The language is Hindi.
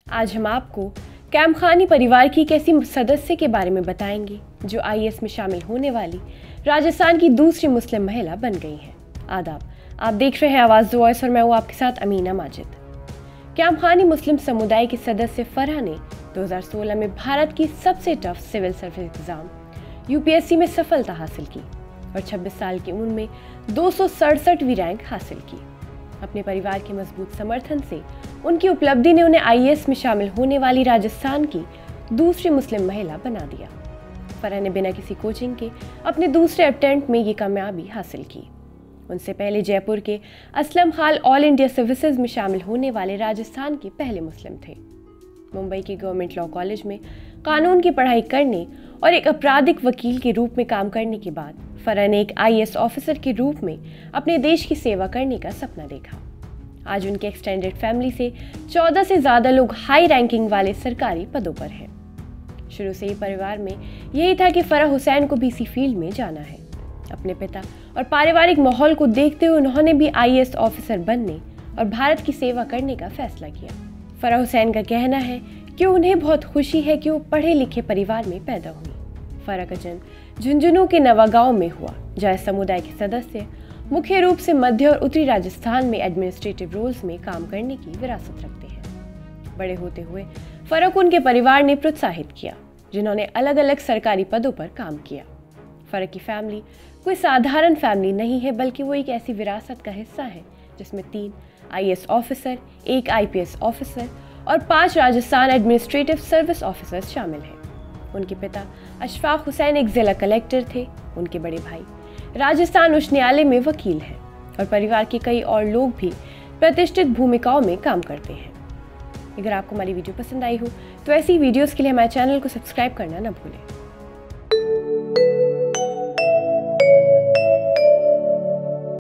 आज हम आपको कैमखानी परिवार की एक ऐसी सदस्य के बारे में बताएंगे जो आईएएस में शामिल होने वाली राजस्थान की दूसरी मुस्लिम महिला बन गई हैं। आदाब, आप देख रहे हैं आवाज़ वॉइस और मैं हूँ आपके साथ अमीना माजिद। कैमखानी मुस्लिम समुदाय की सदस्य फरहा ने 2016 में भारत की सबसे tough civil service exam UPSC में सफलता हासिल की और 26 साल की उम्र में 267वीं रैंक हासिल की। अपने परिवार के मजबूत समर्थन से उनकी उपलब्धि ने उन्हें आईएएस में शामिल होने वाली राजस्थान की दूसरी मुस्लिम महिला बना दिया। फरहा ने बिना किसी कोचिंग के अपने दूसरे अटेम्प्ट में ये कामयाबी हासिल की। उनसे पहले जयपुर के Aslam Khan all India services में शामिल होने वाले राजस्थान के पहले मुस्लिम थे। मुंबई के गवर्नमेंट लॉ कॉलेज में कानून की पढ़ाई करने और एक आपराधिक वकील के रूप में काम करने के बाद फरहा ने एक आईएएस ऑफिसर के रूप में अपने देश की सेवा करने का सपना देखा। आज उनके एक्सटेंडेड फैमिली से 14 से ज़्यादा लोग हाई रैंकिंग वाले सरकारी पदों पर हैं। शुरू से ही परिवार में यही था कि फरहा हुसैन को भी इसी फील्ड में जाना है। अपने पिता और पारिवारिक माहौल को देखते हुए उन्होंने भी आईएएस ऑफिसर बनने और भारत की सेवा करने का फैसला किया। फरहा हुसैन का कहना है कि उन्हें बहुत खुशी है कि वो पढ़े लिखे परिवार में पैदा हुई। फरहा का जन्म झुंझुनू के नवागांव में हुआ, जहाँ समुदाय के सदस्य मुख्य रूप से मध्य और उत्तरी राजस्थान में एडमिनिस्ट्रेटिव रोल्स में काम करने की विरासत रखते हैं। बड़े होते हुए फरहा को उनके परिवार ने प्रोत्साहित किया, जिन्होंने अलग अलग सरकारी पदों पर काम किया। फरहा की फैमिली कोई साधारण फैमिली नहीं है, बल्कि वो एक ऐसी विरासत का हिस्सा है जिसमें 3 आईएएस ऑफिसर, 1 आईपीएस ऑफिसर और 5 राजस्थान एडमिनिस्ट्रेटिव सर्विस ऑफिसर्स शामिल हैं। उनके पिता अशफाक हुसैन एक जिला कलेक्टर थे। उनके बड़े भाई राजस्थान उच्च न्यायालय में वकील हैं और परिवार के कई और लोग भी प्रतिष्ठित भूमिकाओं में काम करते हैं। अगर आपको हमारी वीडियो पसंद आई हो तो ऐसी वीडियोस के लिए हमारे चैनल को सब्सक्राइब करना न भूलें।